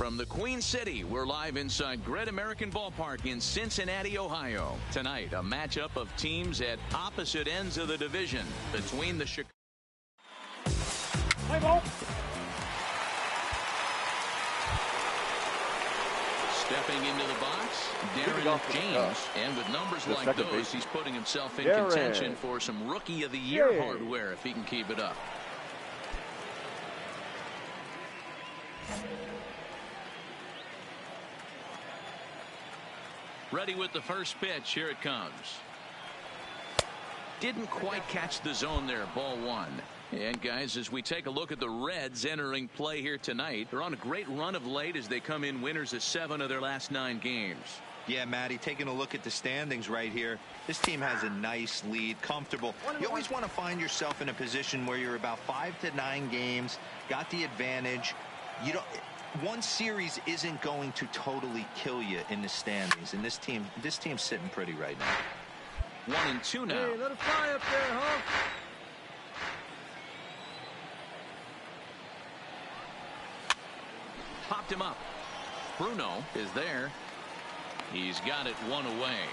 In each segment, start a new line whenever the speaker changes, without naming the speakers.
From the Queen City, we're live inside Great American Ballpark in Cincinnati, Ohio. Tonight, a matchup of teams at opposite ends of the division between the Chicago. Stepping into the box, Darren James. And with numbers like those, he's putting himself in contention for some Rookie of the Year hardware if he can keep it up. Ready with the first pitch. Here it comes. Didn't quite catch the zone there. Ball one. And guys, as we take a look at the Reds entering play here tonight, they're on a great run of late as they come in winners of 7 of their last 9 games.
Yeah, Matty, taking a look at the standings right here, this team has a nice lead, comfortable. You always want to find yourself in a position where you're about 5 to 9 games, got the advantage. You don't. One series isn't going to totally kill you in the standings, and this team's sitting pretty right now.
1-2 now.
Hey, let it fly up there, huh?
Popped him up. Bruno is there. He's got it 1 away.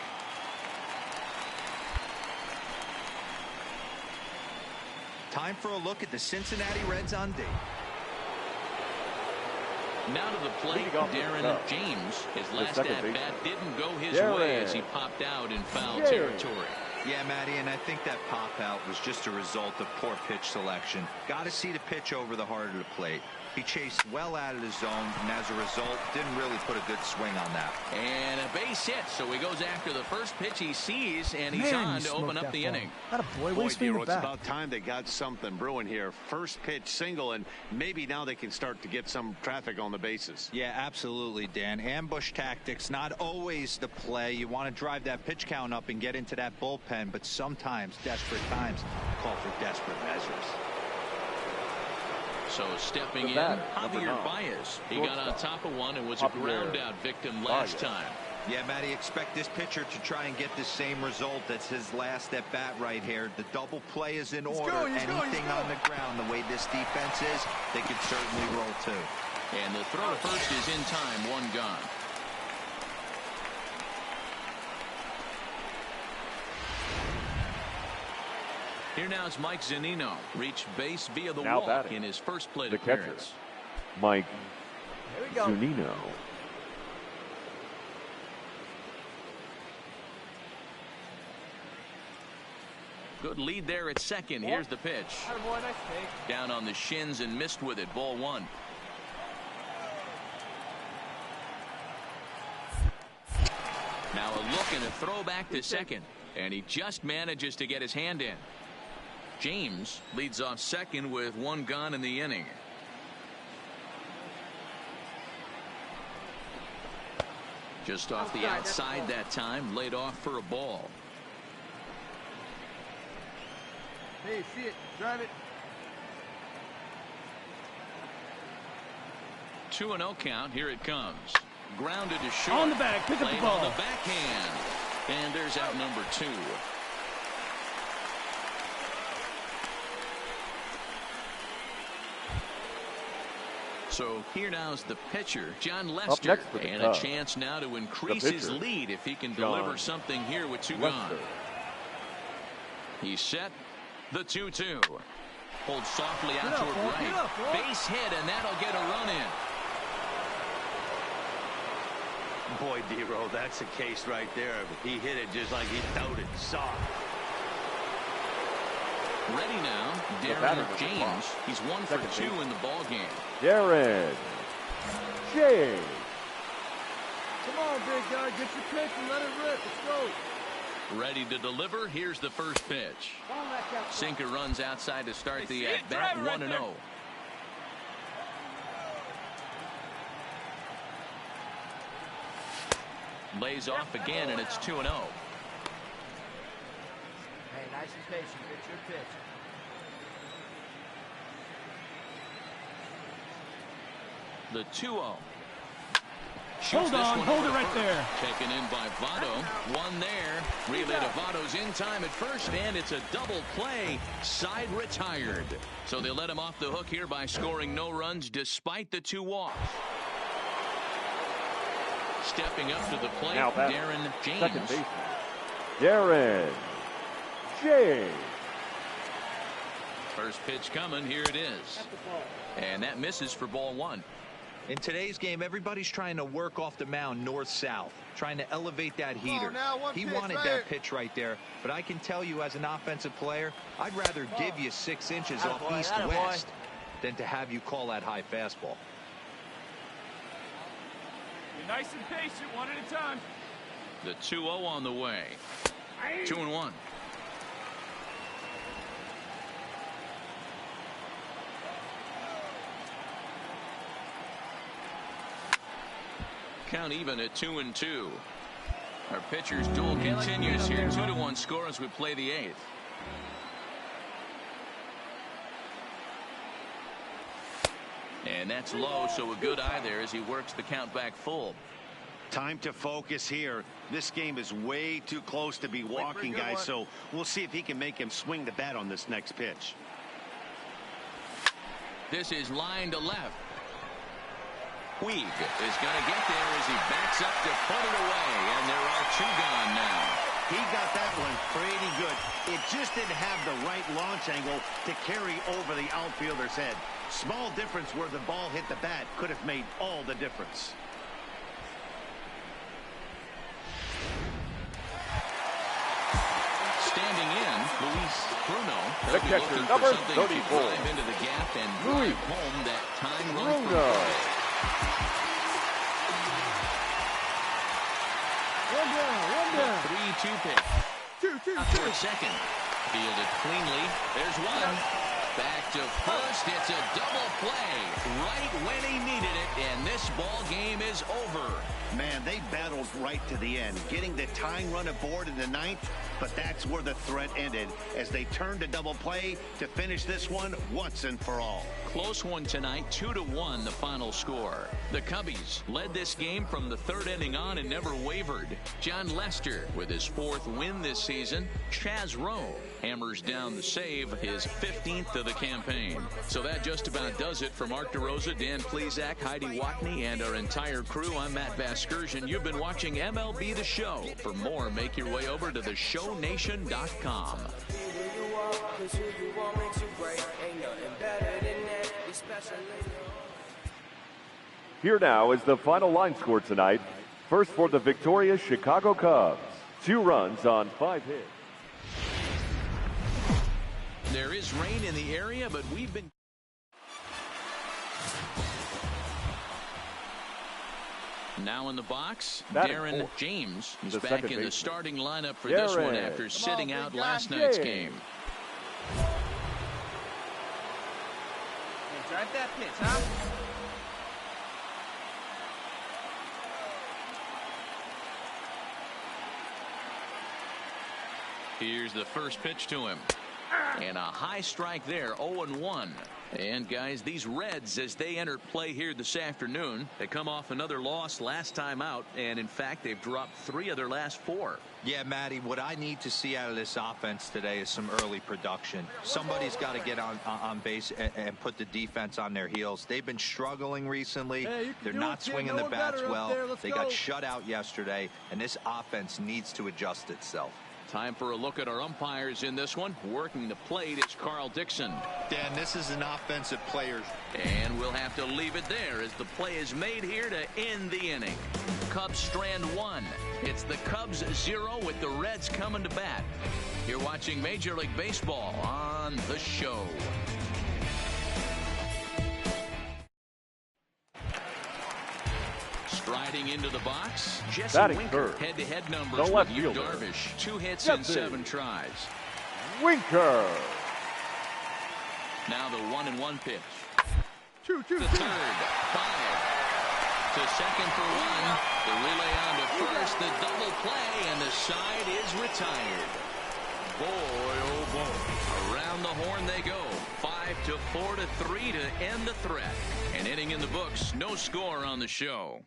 Time for a look at the Cincinnati Reds on date.
Now to the plate, Darren James. His last at-bat didn't go his way as he popped out in foul territory.
Yeah, Matty, and I think that pop-out was just a result of poor pitch selection. Got to see the pitch over the heart of the plate. He chased well out of the zone, and as a result, didn't really put a good swing on that.
And a base hit, so he goes after the first pitch he sees, and he's on to open up the inning.
Boy, it's
about time they got something brewing here. First pitch single, and maybe now they can start to get some traffic on the bases.
Yeah, absolutely, Dan. Ambush tactics, not always the play. You want to drive that pitch count up and get into that bullpen, but sometimes desperate times call for desperate measures.
So stepping in, Javier Baez. He got on top of one and was a ground out victim last time.
Yeah, Matty, expect this pitcher to try and get the same result. That's his last at bat right here. The double play is in order. Anything on the ground, the way this defense is, they could certainly roll too.
And the throw to first is in time. 1 gone. Here now is Mike Zunino. Reached base via the walk in his first plate appearance.
Mike Zunino.
Good lead there at second. Here's the pitch. Down on the shins and missed with it. Ball 1. Now a look and a throw back to second. And he just manages to get his hand in. James leads off second with 1 gone in the inning. Just off the outside that time, laid off for a ball.
Hey, see it, drive it.
2-0 count. Here it comes. Grounded to short.
On the back, pick up the ball.
On the backhand. And there's out number 2. So here now's the pitcher, John Lester, and a chance now to increase his lead if he can deliver something here with 2 gone. He's set. The 2-2. Pulled softly out toward right. Base hit, and that'll get a run in.
Boy, D-Roll, that's a case right there. He hit it just like he thought it soft.
Ready now, Darren James. He's 1 for 2 in the ball game.
Darren James.
Come on, big guy, get your pitch and let it rip. Let's go.
Ready to deliver. Here's the first pitch. Sinker runs outside to start the at-bat. 1-0. Lays off again, and it's 2-0.
Hey, nice and patient. It's your pitch.
The 2-0.
Hold on, hold it right there.
Taken in by Votto. 1 there. Relay to Votto's in time at first, and it's a double play. Side retired. So they let him off the hook here by scoring no runs despite the 2 walks. Stepping up to the plate,
Now
Darren James.
second baseman, Darren James.
First pitch coming. Here it is. And that misses for ball one.
In today's game, everybody's trying to work off the mound north-south, trying to elevate that heater. He wanted that pitch right there, but I can tell you as an offensive player, I'd rather give you 6 inches off east-west than to have you call that high fastball.
Be nice and patient, one at a time.
The 2-0 on the way. 2-1. Count even at 2-2. Our pitcher's duel continues here. 2-1 score as we play the 8th. And that's low, so a good eye there as he works the count back full.
Time to focus here. This game is way too close to be walking, guys, so we'll see if he can make him swing the bat on this next pitch.
This is line to left. Puig is going to get there as he backs up to put it away, and there are 2 gone now.
He got that one pretty good. It just didn't have the right launch angle to carry over the outfielder's head. Small difference where the ball hit the bat could have made all the difference.
Standing in, Luis Bruno.
The catcher, number 34.
Drive into the gap and drive home that time run.
One down.
3-2 pitch.
2-2.
Second. Fielded cleanly. There's one. Back to first. It's a double play right when he needed it, and this ball game is over.
Man, they battled right to the end, getting the tying run aboard in the 9th, but that's where the threat ended as they turned to double play to finish this one once and for all.
Close one tonight, 2-1 the final score. The Cubbies led this game from the 3rd inning on and never wavered. John Lester with his 4th win this season. Chaz Rowe hammers down the save, his 15th of the campaign. So that just about does it for Mark DeRosa, Dan Plesac, Heidi Watney, and our entire crew. I'm Matt Vasgersian. You've been watching MLB The Show. For more, make your way over to theshownation.com.
Here now is the final line score tonight. First for the victorious Chicago Cubs. 2 runs on 5 hits.
There is rain in the area, but we've been... Now in the box, Darren James is back in the starting lineup for this one after sitting out last night's game.
Drive that pitch, huh?
Here's the first pitch to him. And a high strike there, 0-1. And guys, these Reds, as they enter play here this afternoon, they come off another loss last time out, and in fact they've dropped 3 of their last 4.
Yeah, Matty, what I need to see out of this offense today is some early production. Somebody's got to get on base and put the defense on their heels. They've been struggling recently. They're not swinging the bats well. They got shut out yesterday, and this offense needs to adjust itself.
Time for a look at our umpires in this one. Working the plate is Carl Dixon.
Dan, this is an offensive player.
And we'll have to leave it there as the play is made here to end the inning. Cubs strand 1. It's the Cubs 0 with the Reds coming to bat. You're watching Major League Baseball on The Show. Striding into the box, Jesse Winker. Head-to-head numbers with Yu Darvish. 2 hits in 7 tries.
Winker.
Now the 1-1 pitch.
2-2.
To third, 5. To second for 1. The relay on to first. The double play, and the side is retired. Boy, oh boy. Around the horn they go. 5-4 to 3 to end the threat. An inning in the books. No score on the show.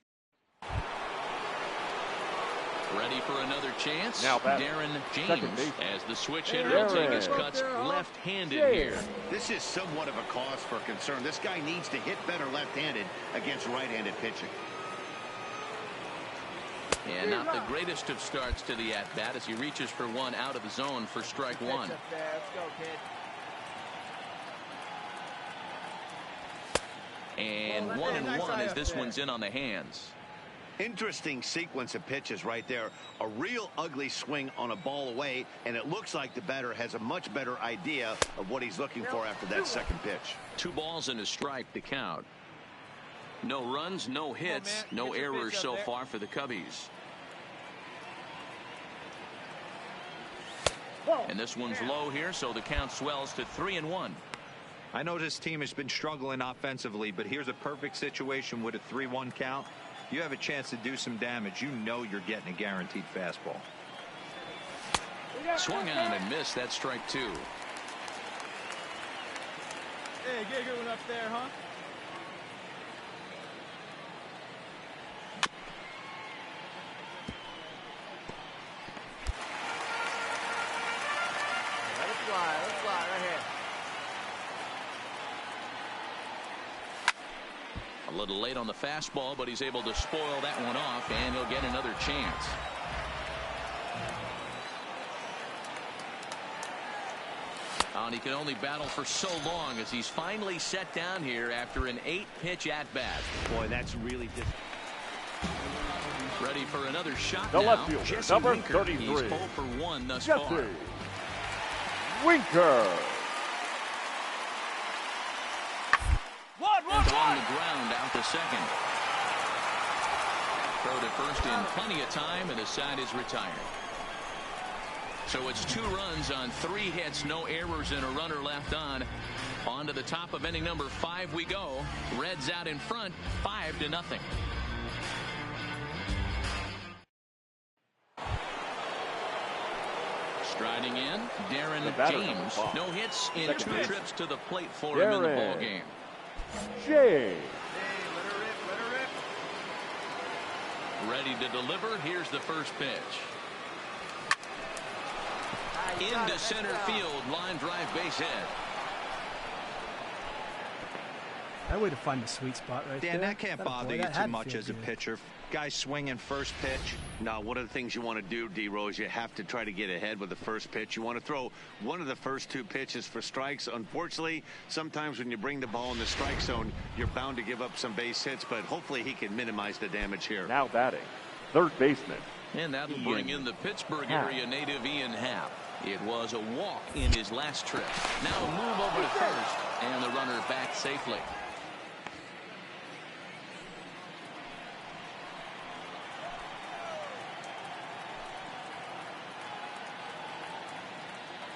Ready for another chance?
Now
Darren James as the switch hitter will take his cuts left-handed here.
This is somewhat of a cause for concern. This guy needs to hit better left-handed against right-handed pitching.
And not the greatest of starts to the at-bat as he reaches for one out of the zone for strike one.
Let's go, kid.
And 1-1 as this one's in on the hands.
Interesting sequence of pitches right there. A real ugly swing on a ball away, and it looks like the batter has a much better idea of what he's looking for after that second pitch.
2 balls and a strike to count. No runs, no hits, no errors so far for the Cubbies. And this one's low here, so the count swells to 3-1.
I know this team has been struggling offensively, but here's a perfect situation with a 3-1 count. You have a chance to do some damage. You know you're getting a guaranteed fastball.
Swung on and missed. That's strike 2.
Hey, get a good one up there, huh? Let it fly right here.
A little late on the fastball, but he's able to spoil that one off, and he'll get another chance. And he can only battle for so long as he's finally set down here after an 8-pitch at-bat.
Boy, that's really just
Ready for another shot
The
now.
left fielder,
Jesse
number
Winker.
33.
He's 0 for 1 thus
Jesse
far.
Winker.
And on the ground out to second. Throw to first in plenty of time, and the side is retired. So it's 2 runs on 3 hits, no errors, and a runner left on. On to the top of inning number 5 we go. Reds out in front, 5-0. Striding in, Darren James. No hits in 2 trips to the plate for him in the ball game.
James.
Ready to deliver. Here's the first pitch. Into center field, line drive, base hit.
That way to find the sweet spot right there.
Dan, that can't bother you too much as a
good.
pitcher. Guy swinging first pitch.
Now, one of the things you want to do, D-Rose, you have to try to get ahead with the first pitch. You want to throw one of the first 2 pitches for strikes. Unfortunately, sometimes when you bring the ball in the strike zone, you're bound to give up some base hits, but hopefully he can minimize the damage here.
Now batting, third baseman.
And that'll bring in the Pittsburgh area native Ian Happ. It was a walk in his last trip. Now a move over to first, and the runner back safely.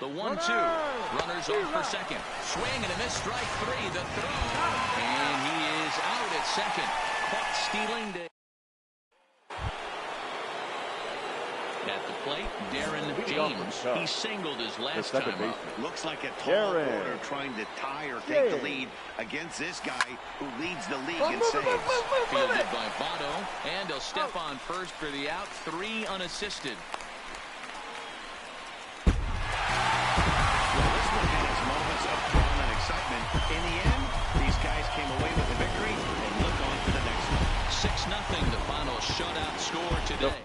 The 1-2. Runners on for second. Swing and a miss. Strike 3. The throw. And he is out at second. Caught stealing to... At the plate, Darren James. He singled his last time up.
Looks like a tall order trying to tie or take the lead against this guy who leads the league in saves.
Fielded by Votto. And he'll step on first for the out. 3 unassisted.
In the end, these guys came away with the victory and look on to the next one.
6-0, the final shutout score today.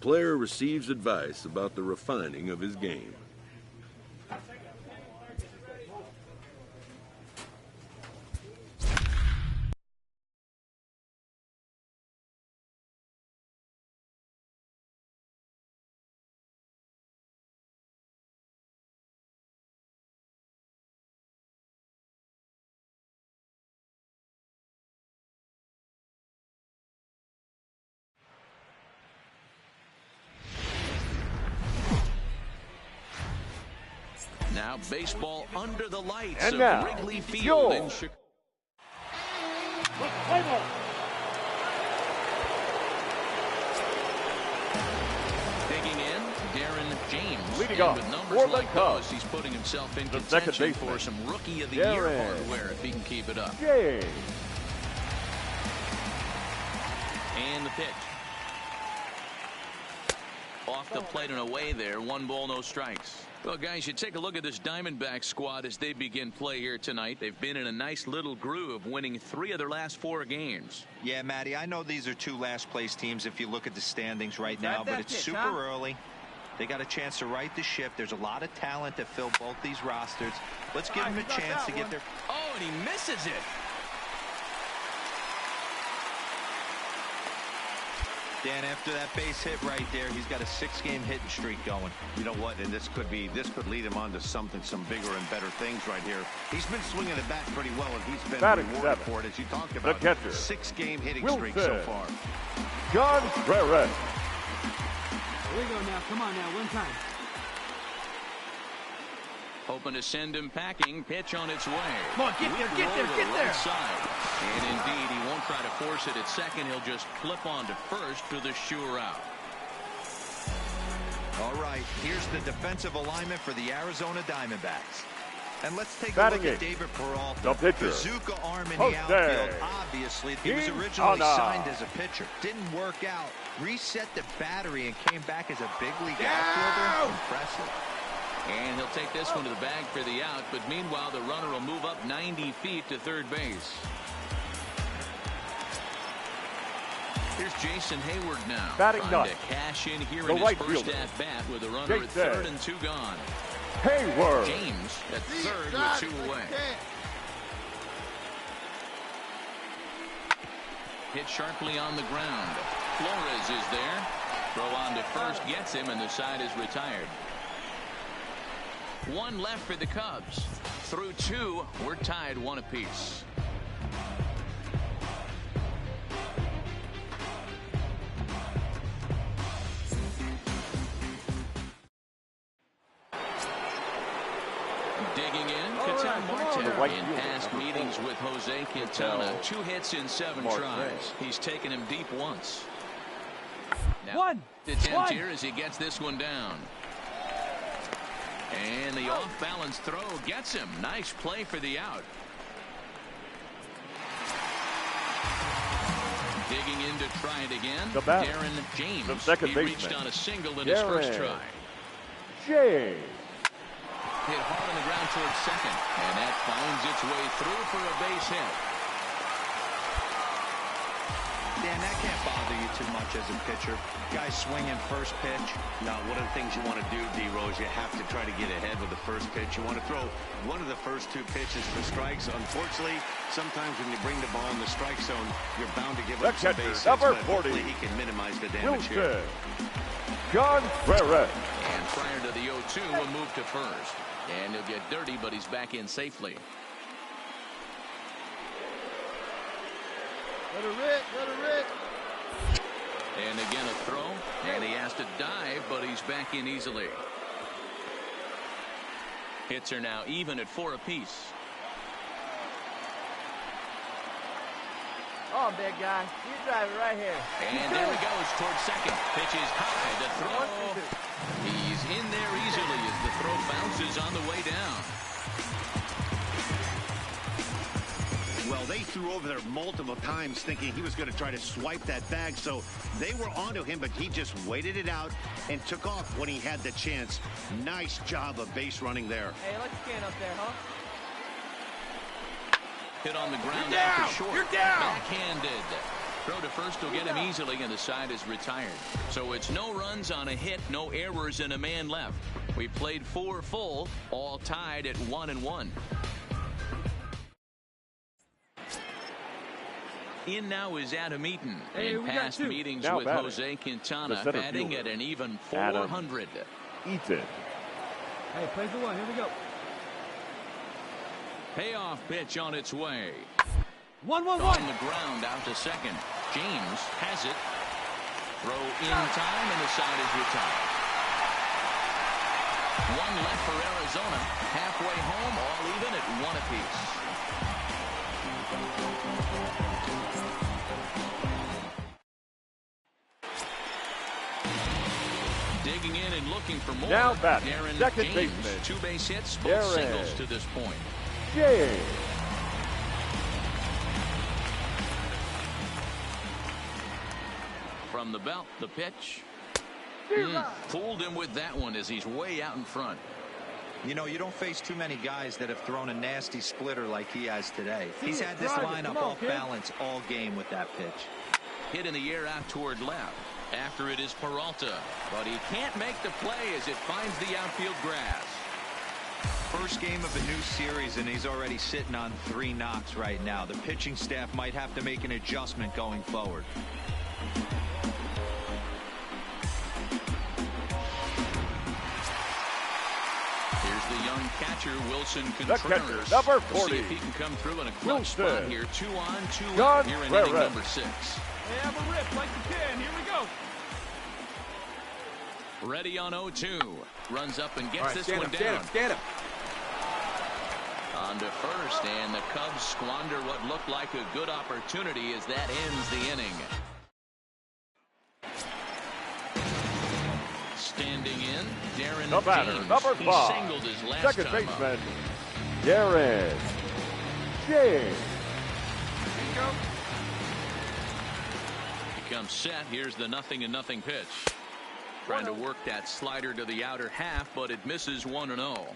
player receives advice about the refining of his game.
Now baseball under the lights
And
of
now,
Wrigley Field in Chicago. Digging in, Darren James.
Leading
and
off
with numbers
for the
like
Cubs,
those, he's putting himself in
the second
contention
baseman,
for some Rookie of the
Darren
Year hardware if he can keep it up.
James.
And the pitch. Off the plate and away there. 1 ball, no strikes. Well, guys, you take a look at this Diamondback squad as they begin play here tonight. They've been in a nice little groove, winning 3 of their last 4 games.
Yeah, Matty, I know these are 2 last-place teams if you look at the standings right now, but it's super early. They got a chance to right the ship. There's a lot of talent to fill both these rosters. Let's give them a chance to get their...
Oh, and he misses it.
Dan, after that base hit right there, he's got a 6-game hitting streak going.
You know what? And this could lead him on to some bigger and better things right here. He's been swinging the bat pretty well, and he's been rewarded for it, as you talked about.
The catcher,
6-game hitting
Wilson.
streak so far.
John Perez.
Here we go now. Come on now. One time.
Hoping to send him packing. Pitch on its way.
Come on, get there, get there, get there.
Right side. And indeed, he won't try to force it at second. He'll just flip on to first for the sure out.
All right, here's the defensive alignment for the Arizona Diamondbacks. And let's take a
Batting
look at
it.
David Peralta.
The pitcher.
Bazooka arm in
Jose.
the outfield. Obviously, he was originally
Quintana.
signed as a pitcher. Didn't work out. Reset the battery and came back as a big league outfielder. Impressive.
And he'll take this one to the bag for the out. But meanwhile, the runner will move up 90 feet to third base. Here's Jason Hayward now.
Batting
trying
ninth.
to cash in here
The
in his
right
first
fielder.
at-bat with a runner at third and 2 gone.
Hayward.
James at third with 2 away. Hit sharply on the ground. Flores is there. Throw on to first gets him, and the side is retired. 1 left for the Cubs. Through 2, we're tied 1 apiece. Digging in, Quintana
right
in
fielder,
past
number
meetings
4.
with Jose Quintana. 2 hits in 7
Mark
tries.
Ray.
He's taken him deep once. Now,
One.
attempt here as he gets this one down. And the off-balance throw gets him. Nice play for the out. Digging in to try it again.
The bat.
Darren James.
The second
he
baseman.
reached on a single in his first try.
James.
Hit hard on the ground towards second. And that finds its way through for a base hit.
Dan, that can't bother you too much as a pitcher. Guy swinging first pitch.
Now, one of the things you want to do, D-Rose, you have to try to get ahead with the first pitch. You want to throw one of the first 2 pitches for strikes. Unfortunately, sometimes when you bring the ball in the strike zone, you're bound to give up some base hits,
number
but
40.
hopefully he can minimize the damage here.
John Perez.
And prior to the 0-2, we'll move to first. And he'll get dirty, but he's back in safely.
Let her rip, let her rip.
And again a throw. And he has to dive, but he's back in easily. Hits are now even at 4 apiece.
Oh, big guy. You drive it right here.
And there he goes towards second. Pitch is high. The throw. He's in there easily as the throw bounces on the way down.
Well, they threw over there multiple times thinking he was going to try to swipe that bag, so they were onto him, but he just waited it out and took off when he had the chance. Nice job of base running there.
Hey, let's stand up there, huh?
Hit on the ground
You're down.
after short.
You're down.
Backhanded. Throw to first will get him easily, and the side is retired. So it's no runs on a hit, no errors, and a man left. We played 4 full, all tied at 1-1. In now is Adam Eaton. In past meetings
now
with Jose Quintana, batting at an even 400.
Eaton.
Hey, play for 1. Here we go.
Payoff pitch on its way.
1-1-1.
On the ground out to second. James has it. Throw in time, and the side is retired. One left for Arizona. Halfway home, all even at 1 apiece. Digging in and looking for more.
Now batting,
Darren
second
James,
baseman.
2 base hits, both singles to this point.
James.
From the belt, the pitch. Fooled him with that one as he's way out in front.
You know, you don't face too many guys that have thrown a nasty splitter like he has today. He's had this lineup off balance all game with that pitch.
Hit in the air out toward left. After it is Peralta, but he can't make the play as it finds the outfield grass.
First game of a new series, and he's already sitting on 3 knocks right now. The pitching staff might have to make an adjustment going forward.
Here's the young catcher, Wilson Contreras.
The catcher, number 40.
We'll see if he can come through in a clutch spot here. 2 on, 2
John
out here in inning
Ferret.
number 6.
Hey, have a rip like you can. Here we go.
Ready on 0-2. Runs up and gets this one down.
Stand him.
On to first, and the Cubs squander what looked like a good opportunity as that ends the inning. Standing in, Darren
The batter,
James.
number 5.
He singled his last
Second
time
baseman,
up.
Darren James.
Becomes set. Here's the 0-0 pitch. Trying to work that slider to the outer half, but it misses 1-0.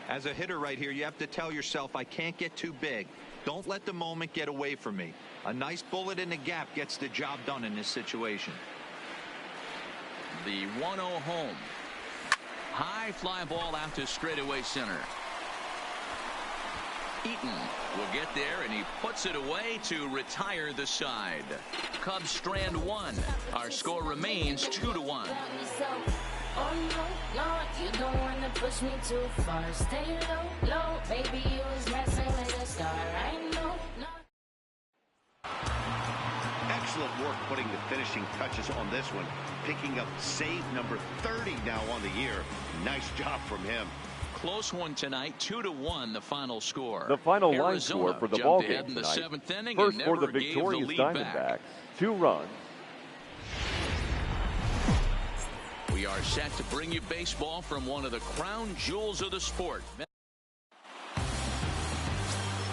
As a hitter right here, you have to tell yourself, I can't get too big. Don't let the moment get away from me. A nice bullet in the gap gets the job done in this situation.
The 1-0 home. High fly ball out to straightaway center. Eaton will get there, and he puts it away to retire the side. Cubs strand 1. Our score remains 2-1.
Oh no, no, you don't want to push me too far. Stay low, low, baby, you was messing with a star. I know, no.
Excellent work putting the finishing touches on this one. Picking up save number 30 now on the year. Nice job from him.
Close one tonight, 2-1 the final score.
The final line
Arizona
score for the
jumped
ball
ahead
game
in the
tonight.
7th inning
First
and
for the
never gave
victorious
lead
Diamondbacks,
back.
2 runs.
We are set to bring you baseball from one of the crown jewels of the sport.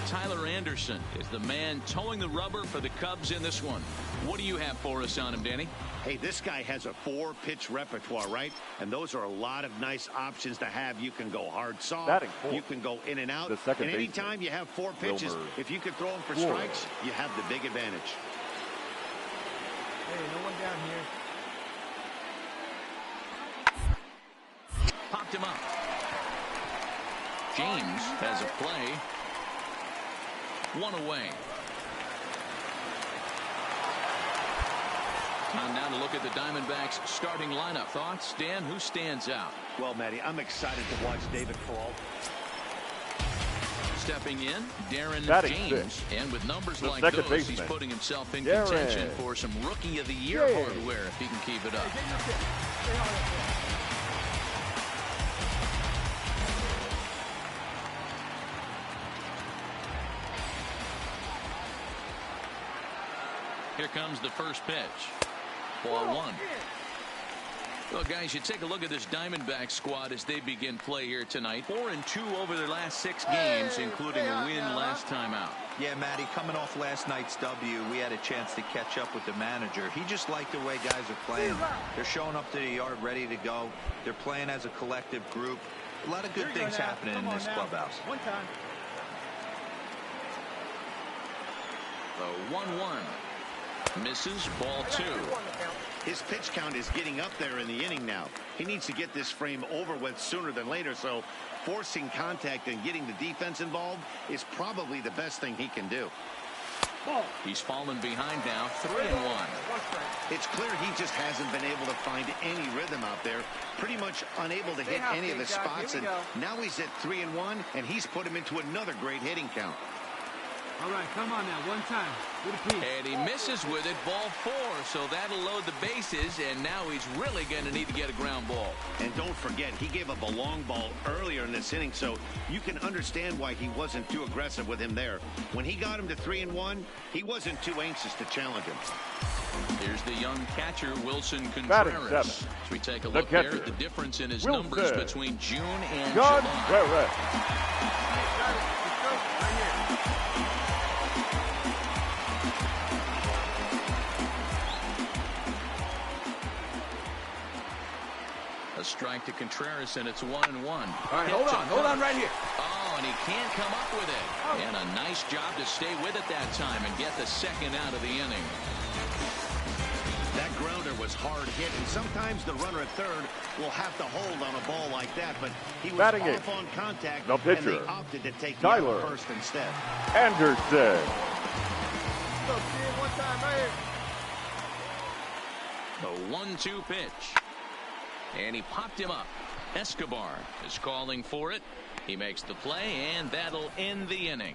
Tyler Anderson is the man towing the rubber for the Cubs in this one. What do you have for us on him, Danny?
Hey, this guy has a 4-pitch repertoire, right? And those are a lot of nice options to have. You can go hard soft. You can go in and out.
The second
and anytime you have 4 pitches, if you can throw them for strikes, you have the big advantage.
Hey, no one down here.
Popped him up. James has a play. 1 away. Time now to look at the Diamondbacks starting lineup. Thoughts, Dan? Who stands out?
Well, Matty, I'm excited to watch David Peralta.
Stepping in, Darren James.
6.
And with numbers
The
like
second
those,
baseman,
he's putting himself in
Darren
contention for some Rookie of the Year
James.
hardware if he can keep it up.
Hey, get your pitch. Stay hard up there.
Here comes the first pitch. Ball 1. Well, guys, you take a look at this Diamondback squad as they begin play here tonight. 4-2 over their last 6 games, including a win last time out.
Yeah, Matty, coming off last night's W, we had a chance to catch up with the manager. He just liked the way guys are playing. They're showing up to the yard ready to go. They're playing as a collective group. A lot of good things happening in this clubhouse.
One time.
The 1-1. Misses, ball 2.
His pitch count is getting up there in the inning now. He needs to get this frame over with sooner than later, so forcing contact and getting the defense involved is probably the best thing he can do.
He's fallen behind now, 3-1.
It's clear he just hasn't been able to find any rhythm out there. Pretty much unable to hit any of his spots, and now he's at 3-1, and he's put him into another great hitting count.
All right, come on now, one time.
And he misses with it, ball 4, so that'll load the bases, and now he's really going to need to get a ground ball.
And don't forget, he gave up a long ball earlier in this inning, so you can understand why he wasn't too aggressive with him there. When he got him to 3-1, he wasn't too anxious to challenge him.
Here's the young catcher, Wilson Contreras. As we take a look there at the difference in his numbers between June and July. A strike to Contreras, and it's 1-1.
All right, hold on right here.
Oh, and he can't come up with it. And a nice job to stay with it that time and get the second out of the inning.
That grounder was hard hit, and sometimes the runner at third will have to hold on a ball like that, but he was off on contact,
the pitcher,
and they opted to take
Tyler
first instead.
Anderson.
Look, kid, one time right here.
The 1-2 pitch. And he popped him up. Escobar is calling for it. He makes the play, and that'll end the inning.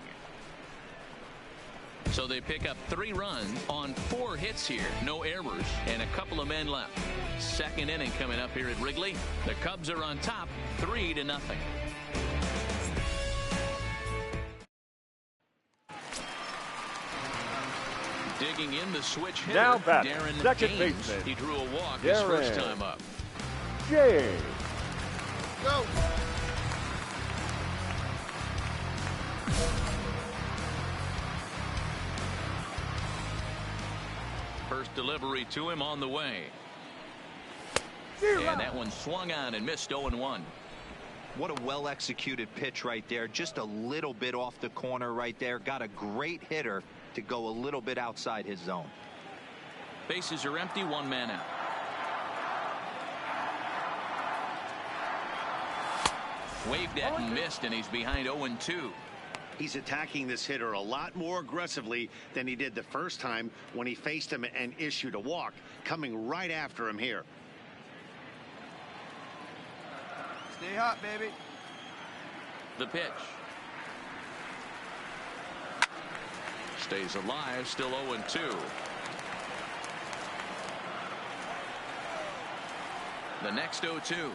So they pick up 3 runs on 4 hits here. No errors and a couple of men left. Second inning coming up here at Wrigley. The Cubs are on top, 3-0. Digging in the switch hitter,
now back,
Darren
second
James.
baseman.
He drew a walk his first time up.
James.
Go.
First delivery to him on the way. And that one swung on and missed 0-1.
What a well-executed pitch right there. Just a little bit off the corner right there. Got a great hitter to go a little bit outside his zone.
Bases are empty, 1 man out. Waved at and missed, and he's behind 0-2.
He's attacking this hitter a lot more aggressively than he did the first time when he faced him and issued a walk, coming right after him here.
Stay hot, baby.
The pitch. Stays alive, still 0-2. The next 0-2.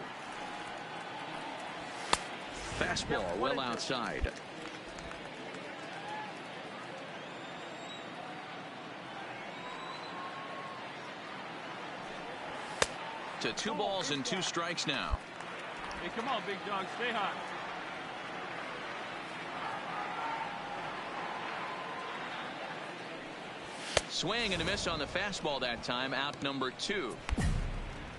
Fastball well outside. To 2 balls and 2 strikes now.
Hey, come on, big dog, stay hot.
Swing and a miss on the fastball that time, out number 2.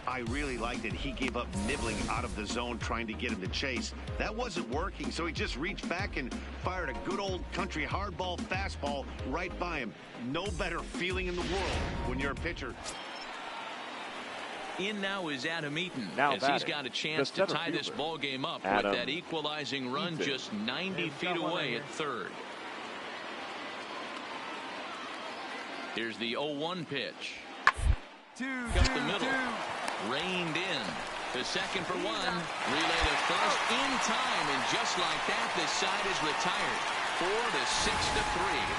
I really liked it. He gave up nibbling out of the zone trying to get him to chase. That wasn't working, so he just reached back and fired a good old country hardball fastball right by him. No better feeling in the world when you're a pitcher.
In now is Adam Eaton,
now
as he's got a chance to tie this ball game up with that equalizing run just 90 feet away at third. Here's the 0-1 pitch. Up the middle. Reined in. To second for 1. Relay to first in time. And just like that, this side is retired. 4-6-3.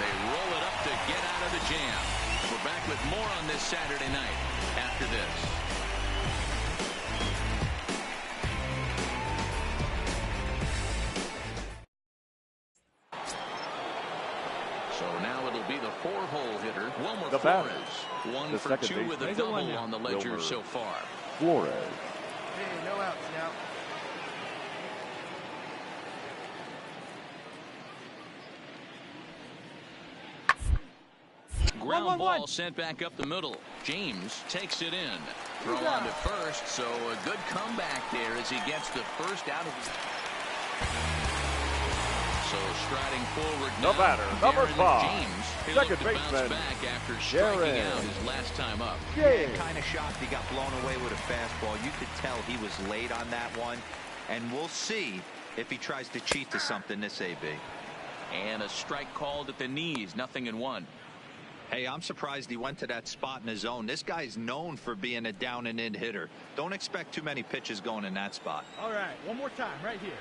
They roll it up to get out of the jam. We're back with more on this Saturday night after this. So now it'll be the 4-hole hitter, Wilmer Flores. 1 for 2 with a double on the ledger so far.
Flores.
Hey, no outs now.
Ground ball sent back up the middle. James takes it in. Throw on to first, so a good comeback there as he gets the first out of his. So striding forward
The
now,
batter, number
Darren
5,
James. He'll
second
look to bounce
baseman,
back after striking
Darren
out his last time up.
James.
Kind of shocked he got blown away with a fastball. You could tell he was late on that one. And we'll see if he tries to cheat to something this AB.
And a strike called at the knees, 0-1.
Hey, I'm surprised he went to that spot in his zone. This guy's known for being a down and in hitter. Don't expect too many pitches going in that spot.
All right, one more time right here.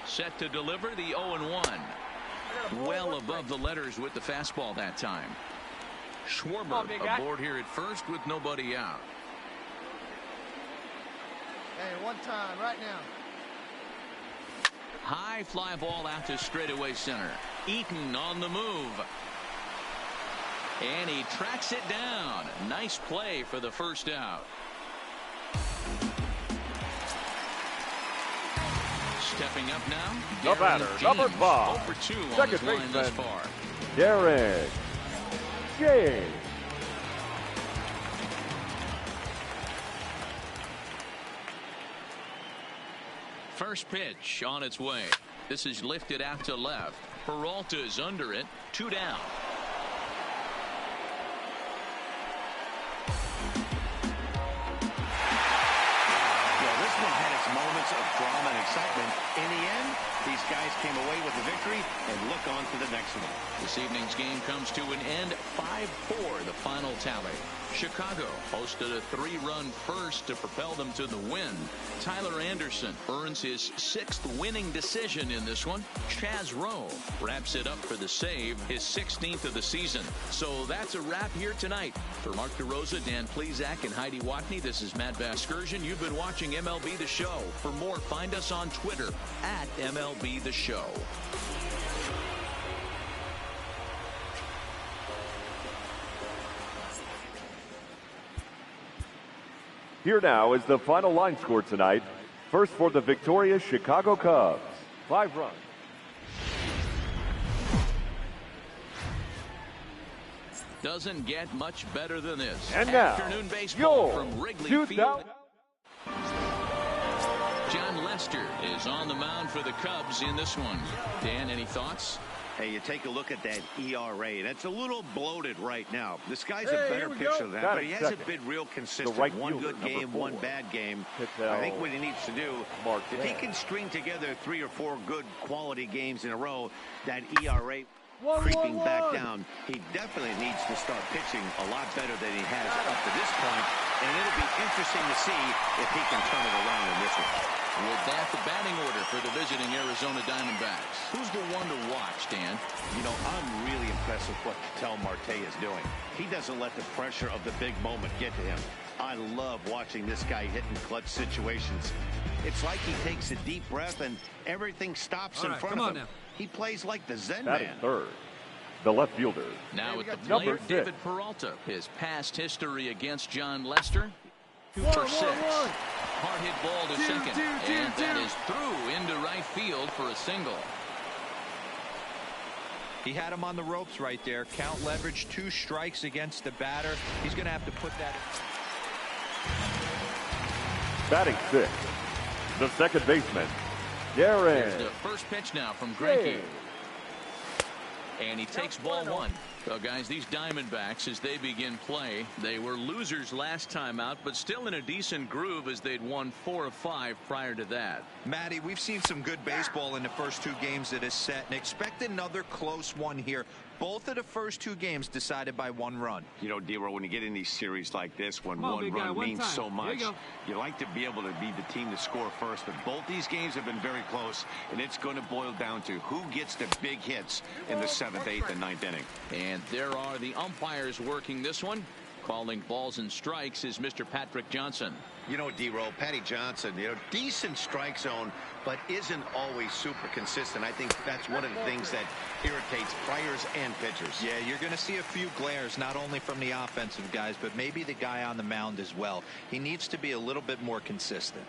Set to deliver the 0-1. Well above the letters with the fastball that time. Schwarber aboard here at first with nobody out.
Hey, one time right now.
High fly ball out to straightaway center. Eaton on the move. And he tracks it down. Nice play for the first out. Stepping up now,
The batter, number 5,
0 for 2 on
second
his line thus
baseman,
far.
Darren James.
First pitch on its way. This is lifted out to left. Peralta's under it. 2 down.
This one had its moments of drama and excitement. In the end, these guys came away with the victory and look on to the next one.
This evening's game comes to an end. 5-4 the final tally. Chicago posted a 3-run first to propel them to the win. Tyler Anderson earns his 6th winning decision in this one. Chaz Rowe wraps it up for the save, his 16th of the season. So that's a wrap here tonight. For Mark DeRosa, Dan Plezak, and Heidi Watney, this is Matt Vasgersian. You've been watching MLB The Show. For more, find us on Twitter at MLB The Show.
Here now is the final line score tonight. First for the victorious Chicago Cubs, 5 runs.
Doesn't get much better than this.
And now,
afternoon baseball
your
from Wrigley
2000.
Field. John Lester is on the mound for the Cubs in this one. Dan, any thoughts?
Hey, you take a look at that ERA. That's a little bloated right now. This guy's a better pitcher than that, but he hasn't been real consistent.
Right
one
fielder,
good game,
4,
one bad game.
Patel,
I think what he needs to do,
Mark
if he can string together 3 or 4 good quality games in a row, that ERA creeping back down, he definitely needs to start pitching a lot better than he has up to this point, and it'll be interesting to see if he can turn it around in this one.
With that, the batting order for the visiting Arizona Diamondbacks. Who's the one to watch, Dan?
You know, I'm really impressed with what Ketel Marte is doing. He doesn't let the pressure of the big moment get to him. I love watching this guy hit in clutch situations. It's like he takes a deep breath and everything stops in front of him. He plays like the Zen
Batting
man.
third, the left fielder.
Now with the
number
plate,
6.
David Peralta. His past history against John Lester, 2 for 6. Hard hit ball to second, and that is through into right field for a single.
He had him on the ropes right there. Count leverage, 2 strikes against the batter. He's going to have to put that in.
Batting 6, the second baseman, Darren.
Here's the first pitch now from Greinke. And he takes ball 1. So, guys, these Diamondbacks, as they begin play, they were losers last time out, but still in a decent groove as they'd won 4 of 5 prior to that.
Matty, we've seen some good baseball in the first 2 games of this set, and expect another close one here. Both of the first 2 games decided by 1 run.
You know, D-Row, when you get in these series like this, when
on,
one
big guy,
run
one
means
time.
so much,
Here you
you like to be able to be the team to score first. But both these games have been very close, and it's going to boil down to who gets the big hits in the 7th, 8th, and 9th inning.
And there are the umpires working this one. Calling balls and strikes is Mr. Patrick Johnson.
You know, D-Row, Patty Johnson, you know, decent strike zone, but isn't always super consistent. I think that's one of the things that irritates players and pitchers.
Yeah, you're going to see a few glares, not only from the offensive guys, but maybe the guy on the mound as well. He needs to be a little bit more consistent.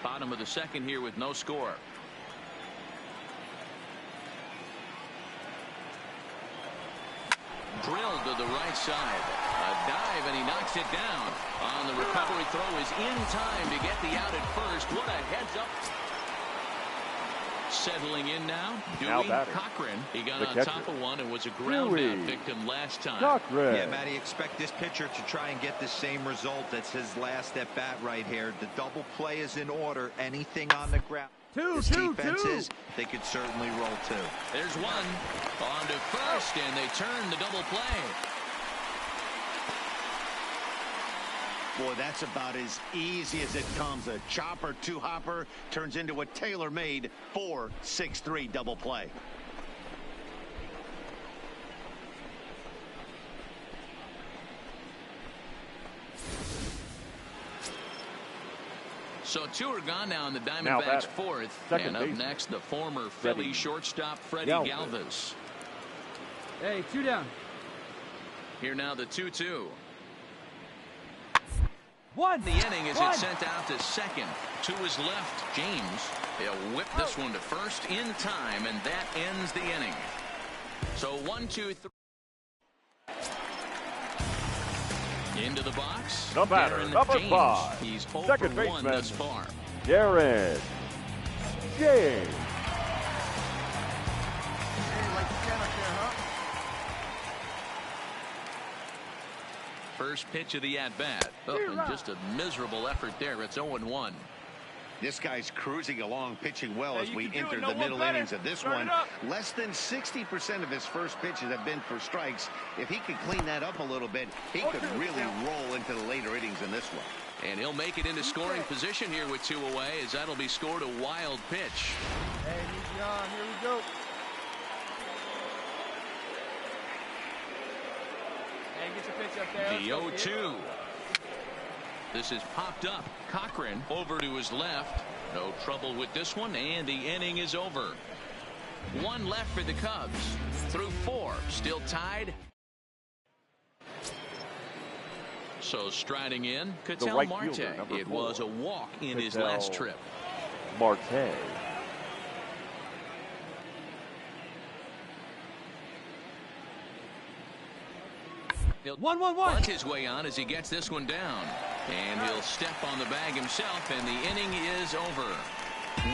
Bottom of the second here with no score. Drilled to the right side. A dive, and he knocks it down. On the recovery throw is in time to get the out at first. What a heads-up. Settling in now, Dewey Cochran. He got on top of one and was a ground-out victim last time.
Yeah, Matty, expect this pitcher to try and get the same result. That's his last at-bat right here. The double play is in order. Anything on the ground. Defenses, they could certainly roll two.
There's one. On to first, and they turn the double play.
Boy, that's about as easy as it comes. A chopper, two-hopper turns into a tailor-made 4-6-3 double play.
So two are gone now in the Diamondbacks' fourth. And up next, the former Philly shortstop, Freddie Galvis.
Hey, two down.
Here now the 2-2.
One.
The inning is it sent out to second. To his left, James. He'll whip this one to first in time, and that ends the inning. So 1-2-3. Into the box.
The batter, number 5.
He's 0
second
for 1
baseman,
thus far.
Darren James.
First pitch of the at-bat. Oh, and just a miserable effort there. It's 0-1.
This guy's cruising along, pitching well as we enter the middle innings of this one. Less than 60% of his first pitches have been for strikes. If he could clean that up a little bit, he could really roll into the later innings in this one.
And he'll make it into scoring position here with 2 away, as that'll be scored a wild pitch.
Hey, he's on. Here we go. Hey, get your pitch up there.
The 0-2. This is popped up. Cochran over to his left. No trouble with this one, and the inning is over. 1 left for the Cubs. Through 4, still tied. So striding in, Ketel Marte. It was a walk in his last trip.
Marte.
He'll bunt his way on as he gets this one down. And he'll step on the bag himself, and the inning is over.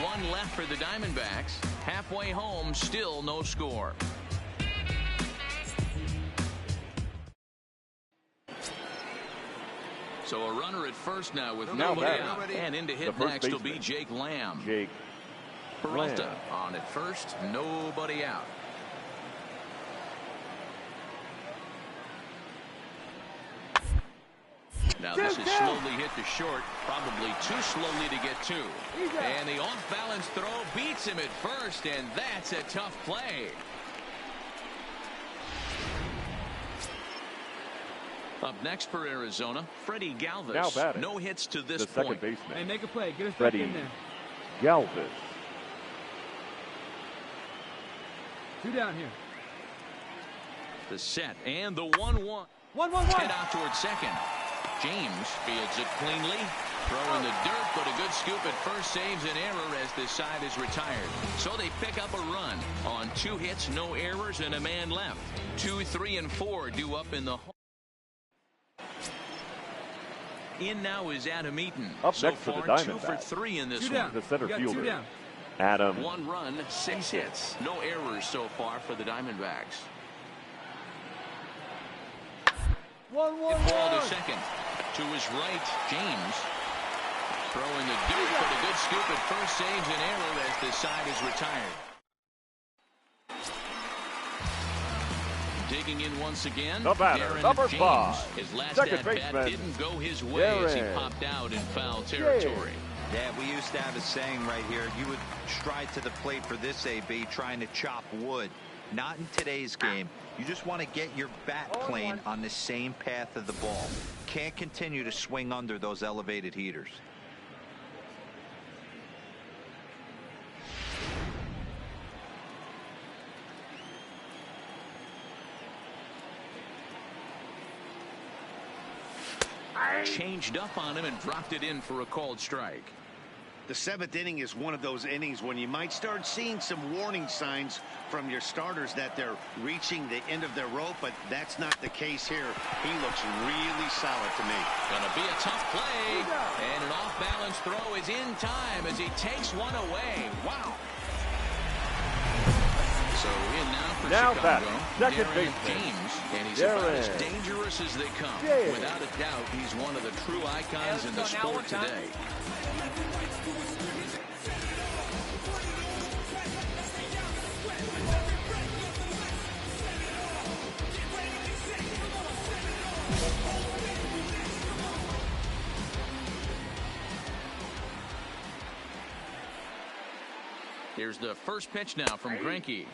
1 left for the Diamondbacks. Halfway home, still no score. So a runner at first now with nobody out. And in to hit next will be Jake Lamb. Peralta on at first, nobody out. Now this is slowly hit to short, probably too slowly to get to. And the off-balance throw beats him at first, and that's a tough play. Up next for Arizona, Freddie Galvis. No hits to this point.
Hey, make a play. Get us back in there.
Galvis.
2 down here.
The set and the 1-1.
1-1-1.
Hit out towards second. James fields it cleanly. Throw in the dirt, but a good scoop at first saves an error as this side is retired. So they pick up a run on 2 hits, no errors, and a man left. 2, 3, and 4 due up in the home. In now is Adam Eaton.
Up
so
next
far,
for the Diamondbacks.
2 for 3 in this one.
The center fielder.
2 down.
Adam.
1 run, 6 hits. No errors so far for the Diamondbacks.
1-1-1.
Ball to second. To his right, James. Throwing the dirt, but a good scoop at first saves an error as this side is retired. Digging in once again,
the batter,
Darren
number
James.
5.
His last
Second
at-bat
baseman,
didn't go his way as he popped out in foul territory.
Yeah, we used to have a saying right here. You would stride to the plate for this AB, trying to chop wood. Not in today's game. You just want to get your bat plane on the same path of the ball. Can't continue to swing under those elevated heaters.
Changed up on him and dropped it in for a called strike.
The 7th inning is one of those innings when you might start seeing some warning signs from your starters that they're reaching the end of their rope, but that's not the case here. He looks really solid to me.
Gonna be a tough play, and an off-balance throw is in time as he takes one away. Wow. So in now for Chicago,
second
Darren
baseman,
James, and he's about as dangerous as they come. Without a doubt, he's one of the true icons in the sport today. Here's the first pitch now from Greinke.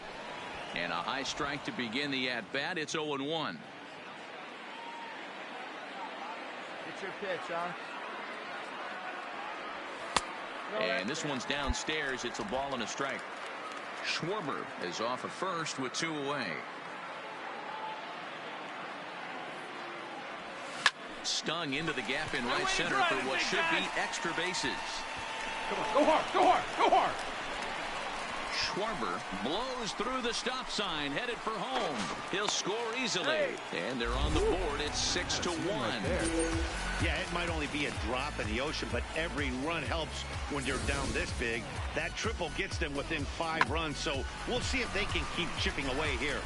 And a high strike to begin the at-bat. It's 0-1.
Get your pitch, huh?
And this one's downstairs. It's a ball and a strike. Schwarber is off at first with 2 away. Stung into the gap in right center for what should be extra bases.
Come on, go hard, go hard, go hard.
Schwarber blows through the stop sign, headed for home. He'll score easily, and they're on the board. It's 6-1.
Yeah, it might only be a drop in the ocean, but every run helps when you're down this big. That triple gets them within 5 runs, so we'll see if they can keep chipping away here.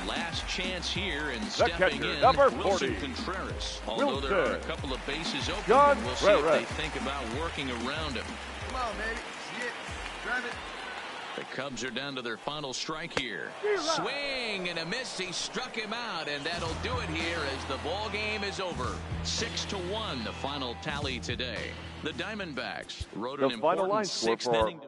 Last chance here, and stepping in, Wilson Contreras. Although there are a couple of bases open, and we'll see if they think about working around him.
Come on, baby. See it. Drive it.
The Cubs are down to their final strike here. Swing and a miss. He struck him out, and that'll do it here as the ball game is over. 6-1, the final tally today. The Diamondbacks wrote an important 6th inning.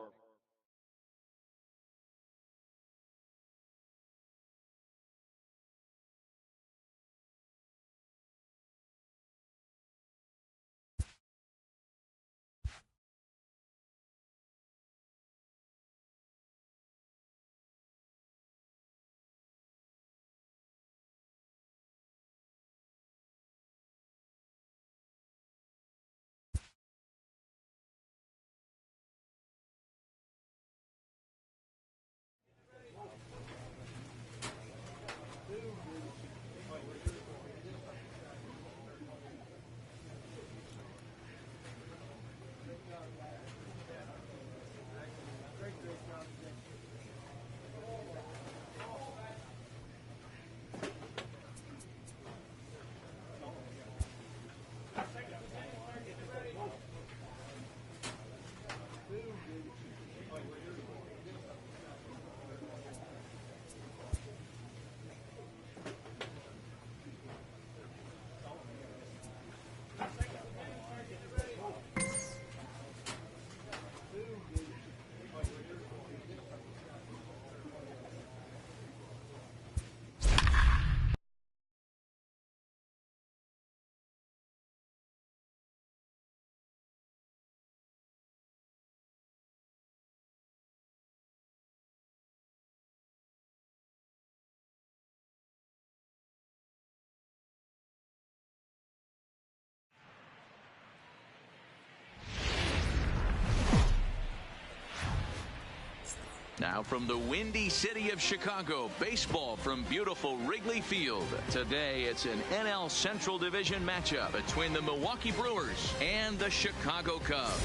Now from the windy city of Chicago, baseball from beautiful Wrigley Field. Today it's an NL Central Division matchup between the Milwaukee Brewers and the Chicago Cubs.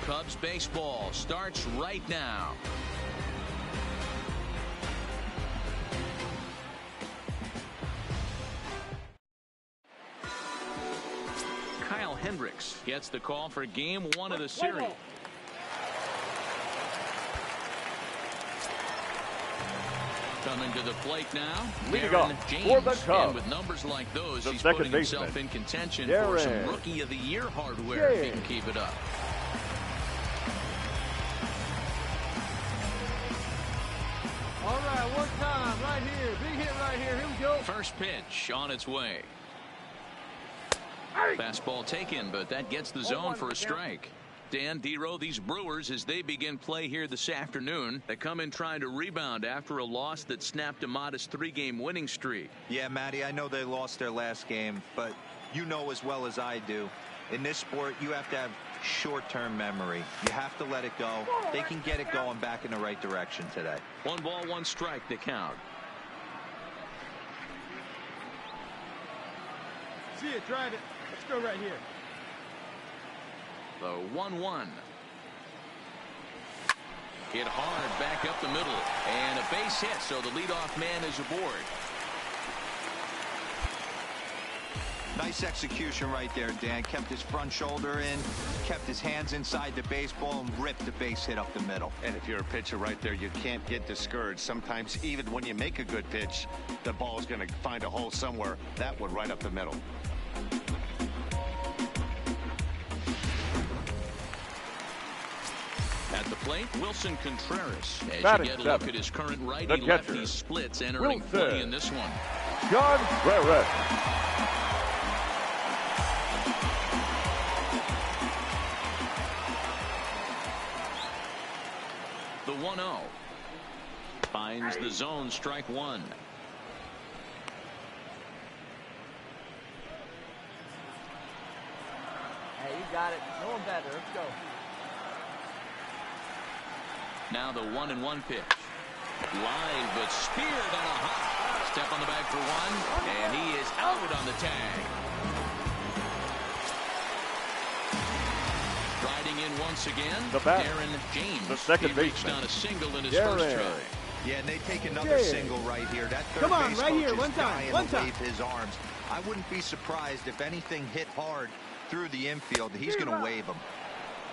Cubs baseball starts right now. Kyle Hendricks gets the call for game 1 of the series. Coming to the plate now, Darren James, and with numbers like those, he's putting himself in contention for some Rookie of the Year hardware if he can keep it up.
All right, one time, right here, big hit right here. Here we go.
First pitch on its way. Fastball taken, but that gets the zone for a strike. Dan, D-Row, these Brewers, as they begin play here this afternoon, they come in trying to rebound after a loss that snapped a modest 3-game winning streak.
Yeah, Matty, I know they lost their last game, but you know as well as I do, in this sport, you have to have short-term memory. You have to let it go. They can get it going back in the right direction today.
1 ball, 1 strike to count.
See it, drive it. Let's go right here.
The 1-1. Hit hard back up the middle. And a base hit, so the leadoff man is aboard.
Nice execution right there, Dan. Kept his front shoulder in, kept his hands inside the baseball, and ripped the base hit up the middle.
And if you're a pitcher right there, you can't get discouraged. Sometimes even when you make a good pitch, the ball's going to find a hole somewhere. That one right up the middle.
At the plate, Wilson Contreras. As
Batting
you get a
seven.
look at his current
The
righty-lefty
catcher,
splits entering
Wilson.
play in this one.
Contreras.
The 1-0. Finds the zone, strike 1.
Hey, you got it. No one better. Let's go.
Now the 1-1 pitch. Live but speared on a hop. Step on the bag for 1, and he is out on the tag. Riding in once again,
The bat.
Darren James.
The second
he reached
baseman.
on a single in his
Darren.
first try.
Yeah, and they take another
Yeah.
single right here. That third
Come on,
base
right
coach
here,
is
one time,
dying
one
to
time.
wave his arms. I wouldn't be surprised if anything hit hard through the infield. He's going to wave them.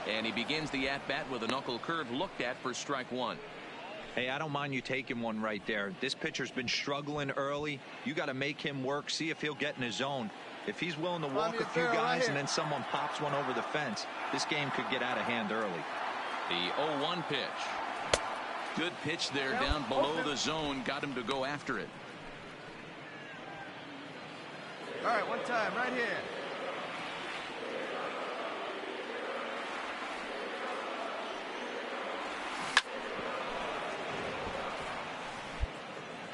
And he begins the at-bat with a knuckle curve looked at for strike 1.
Hey, I don't mind you taking one right there. This pitcher's been struggling early. You got to make him work, see if he'll get in his zone. If he's willing to walk a few guys and then someone pops one over the fence, this game could get out of hand early.
The 0-1 pitch. Good pitch there down below the zone. Got him to go after it.
All right, one time, right here.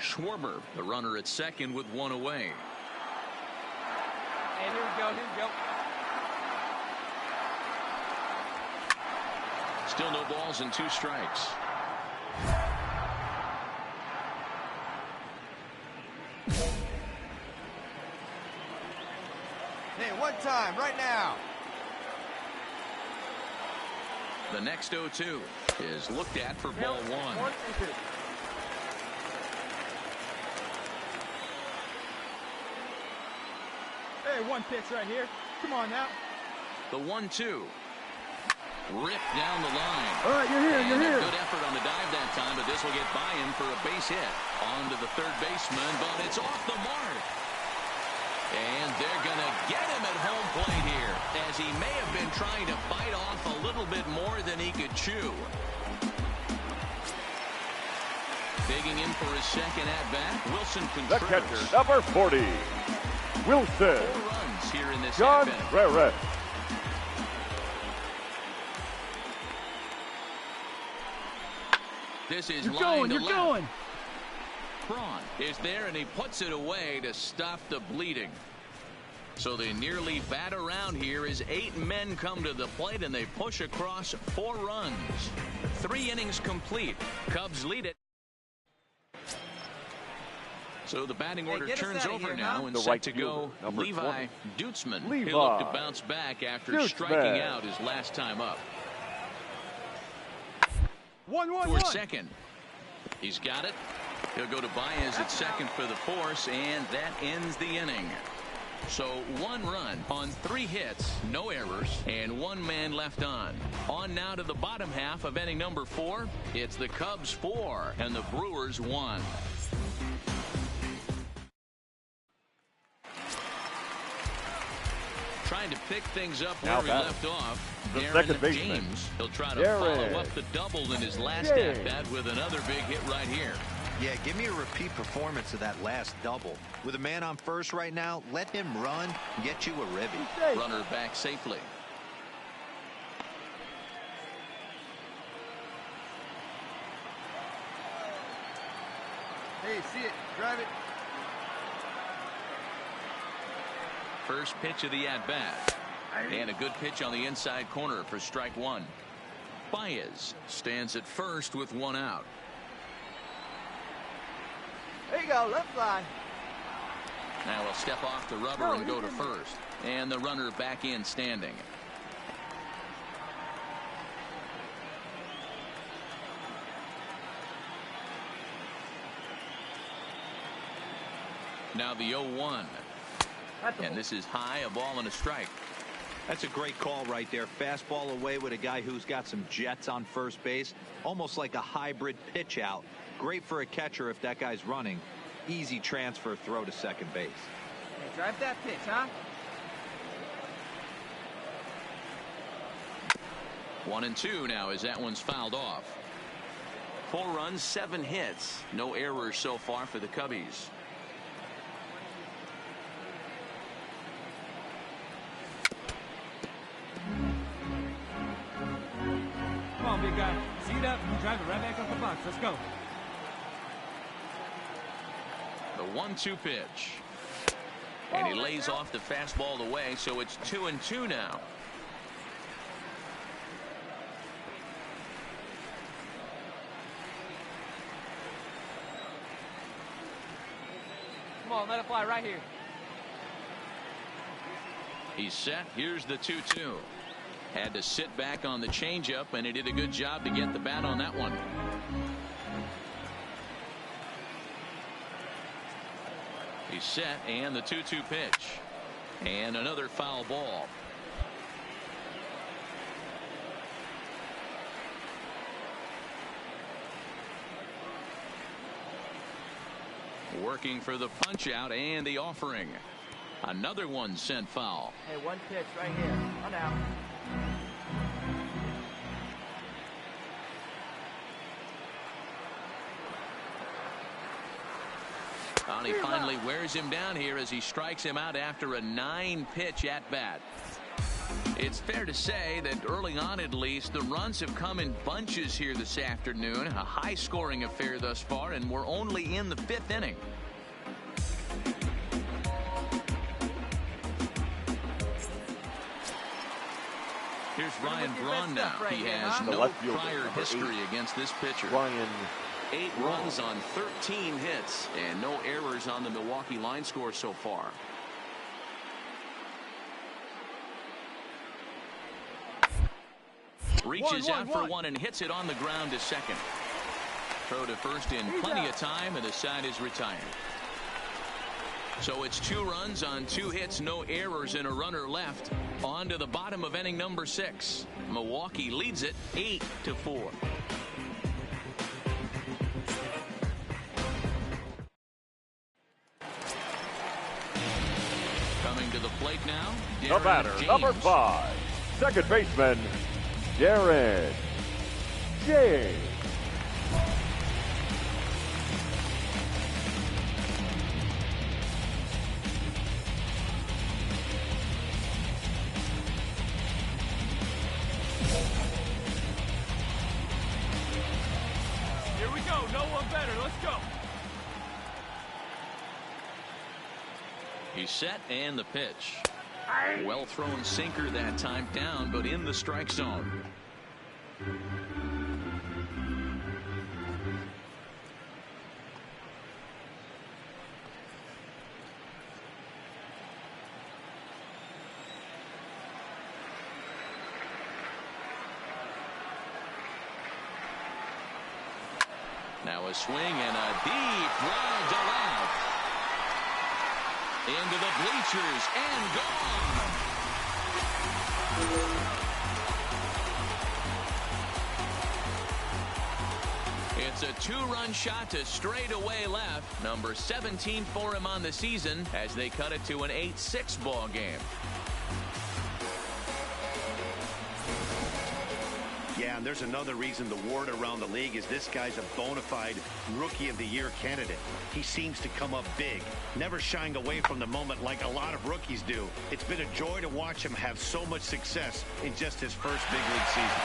Schwarber, the runner at second with 1 away.
And here we go. Here we go.
Still no balls and 2 strikes.
Hey, one time, right now.
The next 0-2 is looked at for ball 1.
Hey, one pitch right here. Come on now.
The 1-2. Ripped down the line.
All right, you're here,
And
you're
a
here.
good effort on the dive that time, but this will get by him for a base hit. On to the third baseman, but it's off the mark. And they're going to get him at home plate here, as he may have been trying to bite off a little bit more than he could chew. Digging in for his second at-bat, Wilson
The
Contreras.
catcher, number 40, Wilson
4 runs here in this at-bat.
Contreras.
This is
You're
line
going,
to
you're
left.
going.
Braun is there, and he puts it away to stop the bleeding. So they nearly bat around here as 8 men come to the plate, and they push across 4 runs. 3 innings complete. Cubs lead it. So the batting order
get us
turns
outta
over
here,
now
huh?
and
The
set
right
to go.
fielder, number
Levi
20.
Dutzman.
Levi
He'll look to bounce back after
Dutzman.
striking out his last time up.
1-1-1.
For second. He's got it. He'll go to Baez at second for the force, and that ends the inning. So 1 run on 3 hits, no errors, and 1 man left on. On now to the bottom half of inning number 4. It's the Cubs 4 and the Brewers 1. Trying to pick things up
Now
where he
batting.
left off.
The
Darren
second baseman,
James. He'll try to
Darren
follow up the double in his last
James.
at-bat with another big hit right here.
Yeah, give me a repeat performance of that last double. With a man on first right now, let him run and get you a ribby.
Runner back safely.
see it. Drive it.
First pitch of the at-bat. And a good pitch on the inside corner for strike one. Baez stands at first with one out.
There you go. Left fly.
Now he'll step off the rubber and go to first. And the runner back in standing. Now the 0-1. And this is high, a ball and a strike.
That's a great call right there. Fastball away with a guy who's got some jets on first base. Almost like a hybrid pitch out. Great for a catcher if that guy's running. Easy transfer throw to second base.
Hey, drive that pitch, huh?
1-2 now as that one's fouled off. 4 runs, 7 hits. No errors so far for the Cubbies.
Come on, big guy. Seat up and drive it right back up the box. Let's go.
The 1-2 pitch. And he lays off the fastball away, so it's 2-2 now.
Come on, let it fly right here.
He's set. Here's the 2-2. Had to sit back on the changeup, and he did a good job to get the bat on that one. He's set, and the 2-2 pitch. And another foul ball. Working for the punch out and the offering. Another one sent foul.
Hey, one pitch right here. One out.
And he finally wears him down here as he strikes him out after a 9-pitch at bat. It's fair to say that early on, at least, the runs have come in bunches here this afternoon. A high-scoring affair thus far, and we're only in the 5th inning. Here's Ryan Braun now. He has no prior history against this pitcher.
Ryan
8 runs on 13 hits and no errors on the Milwaukee line score so far. Reaches out for one and hits it on the ground to second. Throw to first in plenty of time, and the side is retired. So it's 2 runs on 2 hits, no errors, and a runner left. On to the bottom of inning number 6. Milwaukee leads it 8-4. Coming to the plate now,
the batter, number 5, second baseman, Darren James.
Here we go. No one better. Let's go.
He's set, and the pitch. Well thrown sinker that time, down, but in the strike zone. Now a swing and a deep drive to left. Into the bleachers and gone. It's a 2-run shot to straightaway left. Number 17 for him on the season as they cut it to an 8-6 ball game.
Yeah, and there's another reason the word around the league is this guy's a bona fide Rookie of the Year candidate. He seems to come up big, never shying away from the moment like a lot of rookies do. It's been a joy to watch him have so much success in just his first big league season.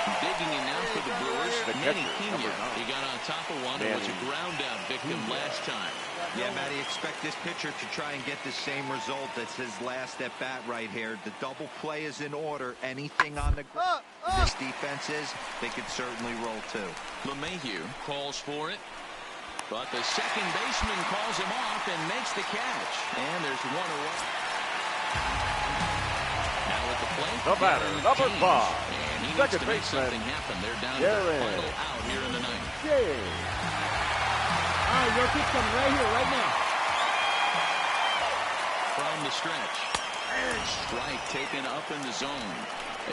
Digging in now for the Brewers, Manny Pena. He got on top of one and was a ground-out victim last time.
Yeah, Matty, expect this pitcher to try and get the same result as his last at-bat right here. The double play is in order. Anything on the ground this defense is, they could certainly roll too.
LeMahieu calls for it, but the second baseman calls him off and makes the catch. And there's one away. Now at the plate,
the batter, number 5.
And he needs to make
baseman,
something happen. They're down to their final out here in the ninth.
All right, your pitch coming right here, right now.
From the stretch. Strike taken up in the zone.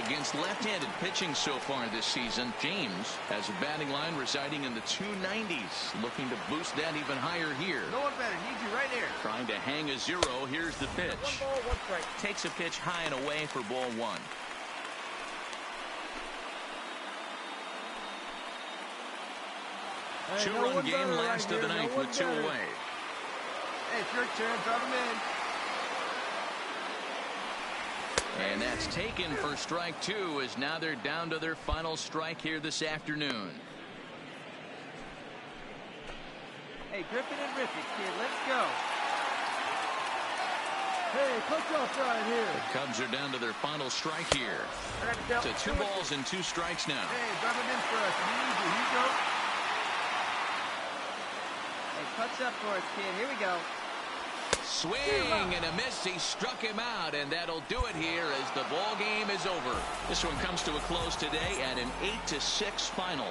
Against left-handed pitching so far this season, James has a batting line residing in the 290s. Looking to boost that even higher here.
No one better. Need you right there.
Trying to hang a 0. Here's the pitch.
1 ball, 1 strike.
Takes a pitch high and away for ball 1.
Hey,
Two-run game last of the ninth with 2 away.
Hey, it's your turn. Drop him in.
And that's taken for strike 2, as now they're down to their final strike here this afternoon.
Hey, Griffin and Riffy, kid, let's go.
Hey, clutch off right here.
The Cubs are down to their final strike here. To 2 balls and 2 strikes now.
Hey, drop him in for us. Easy. Here you go.
Hey, clutch up for us, kid. Here we go.
Swing and a miss. He struck him out, and that'll do it here as the ball game is over. This one comes to a close today at an 8-6 final.